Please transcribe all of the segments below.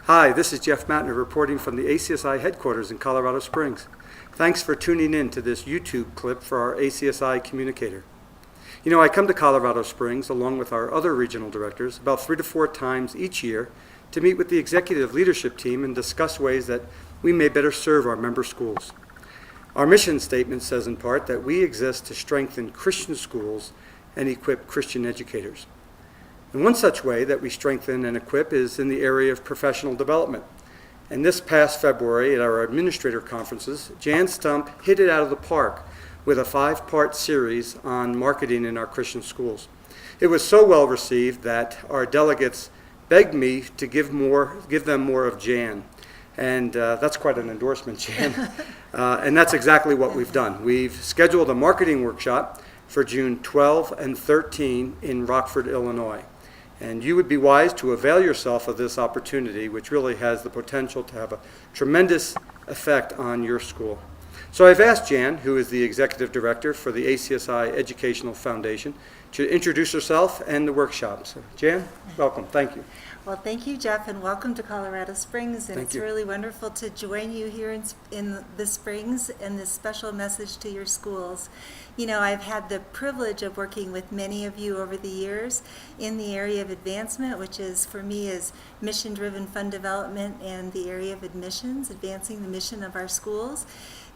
Hi, this is Jeff Matner reporting from the ACSI headquarters in Colorado Springs. Thanks for tuning in to this YouTube clip for our ACSI Communicator. You know, I come to Colorado Springs along with our other regional directors about 3 to 4 times each year to meet with the executive leadership team and discuss ways that we may better serve our member schools. Our mission statement says in part that we exist to strengthen Christian schools and equip Christian educators. And one such way that we strengthen and equip is in the area of professional development. And this past February at our administrator conferences, Jan Stump hit it out of the park with a 5-part series on marketing in our Christian schools. It was so well received that our delegates begged me to give them more of Jan. And that's quite an endorsement, Jan. And that's exactly what we've done. We've scheduled a marketing workshop for June 12 and 13 in Rockford, Illinois. And you would be wise to avail yourself of this opportunity, which really has the potential to have a tremendous effect on your school. So I've asked Jan, who is the executive director for the ACSI Educational Foundation, to introduce herself and the workshop. So Jan, welcome. Thank you. Well, thank you, Jeff, and welcome to Colorado Springs. And it's really wonderful to join you here in the Springs and this special message to your schools. You know, I've had the privilege of working with many of you over the years in the area of advancement, which is, for me, is mission-driven fund development and the area of admissions, advancing the mission of our schools.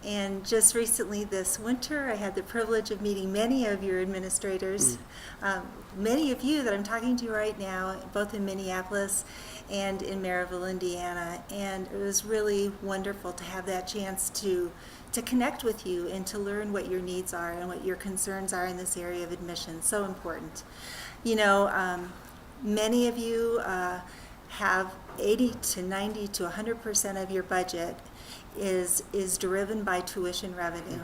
And just recently this winter, I had the privilege of meeting many of your administrators, many of you that I'm talking to right now, both in Minneapolis and in Maryville, Indiana. And it was really wonderful to have that chance to connect with you and to learn what your needs are and what your concerns are in this area of admission. So important. You know, many of you have 80 to 90 to 100% of your budget is driven by tuition revenue.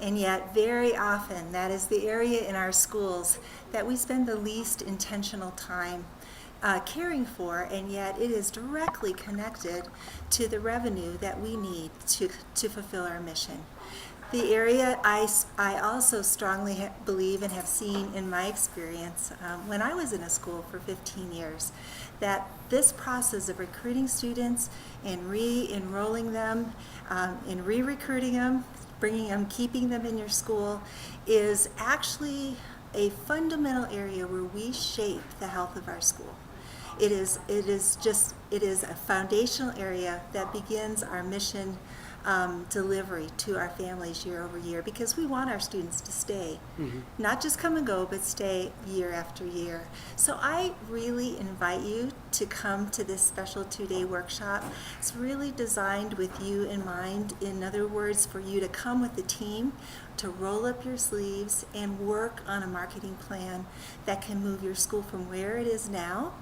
And yet very often that is the area in our schools that we spend the least intentional time caring for, and yet it is directly connected to the revenue that we need to fulfill our mission. The area I also strongly believe and have seen in my experience when I was in a school for 15 years, that this process of recruiting students and re-enrolling them and re-recruiting them, bringing them, keeping them in your school is actually a fundamental area where we shape the health of our school. It is a foundational area that begins our mission delivery to our families year over year, because we want our students to stay, not just come and go, but stay year after year. So I really invite you to come to this special 2-day workshop. It's really designed with you in mind. In other words, for you to come with the team, to roll up your sleeves and work on a marketing plan that can move your school from where it is now,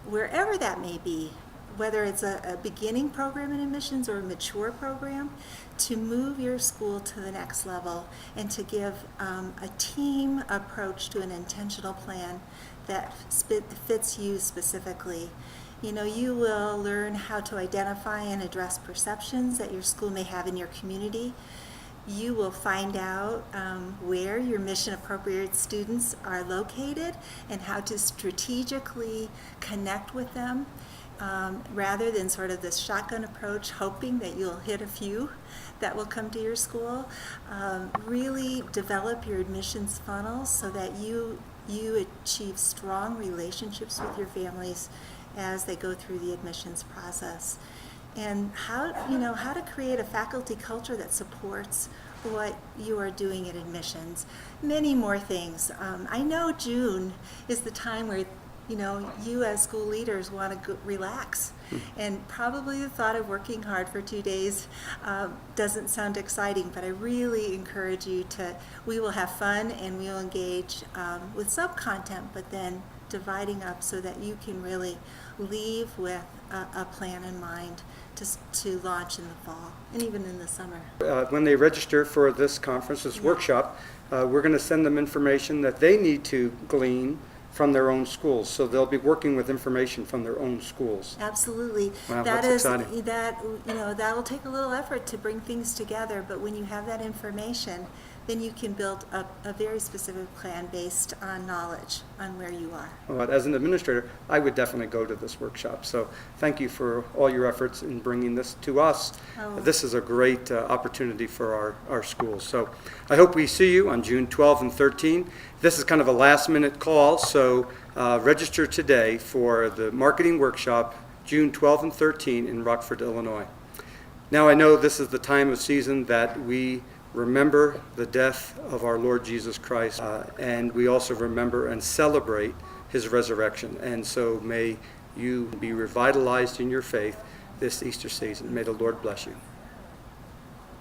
wherever that may be, whether it's a beginning program in admissions or a mature program, to move your school to the next level and to give a team approach to an intentional plan that fits you specifically. You know, you will learn how to identify and address perceptions that your school may have in your community. You will find out where your mission-appropriate students are located and how to strategically connect with them. Rather than sort of this shotgun approach, hoping that you'll hit a few that will come to your school. Really develop your admissions funnels so that you achieve strong relationships with your families as they go through the admissions process. And how to create a faculty culture that supports what you are doing at admissions. Many more things. I know June is the time where you as school leaders want to relax. And probably the thought of working hard for 2 days doesn't sound exciting, but I really encourage you we will have fun and we will engage with some content, but then dividing up so that you can really leave with a plan in mind to launch in the fall and even in the summer. When they register for this conference, this workshop, we're going to send them information that they need to glean from their own schools, so they'll be working with information from their own schools. Absolutely. Wow, that's exciting. That'll take a little effort to bring things together, but when you have that information, then you can build a very specific plan based on knowledge on where you are. But as an administrator, I would definitely go to this workshop. So thank you for all your efforts in bringing this to us. Oh. This is a great opportunity for our schools. So I hope we see you on June 12 and 13. This is kind of a last-minute call, so register today for the marketing workshop, June 12 and 13 in Rockford, Illinois. Now I know this is the time of season that we remember the death of our Lord Jesus Christ, and we also remember and celebrate his resurrection. And so may you be revitalized in your faith this Easter season. May the Lord bless you.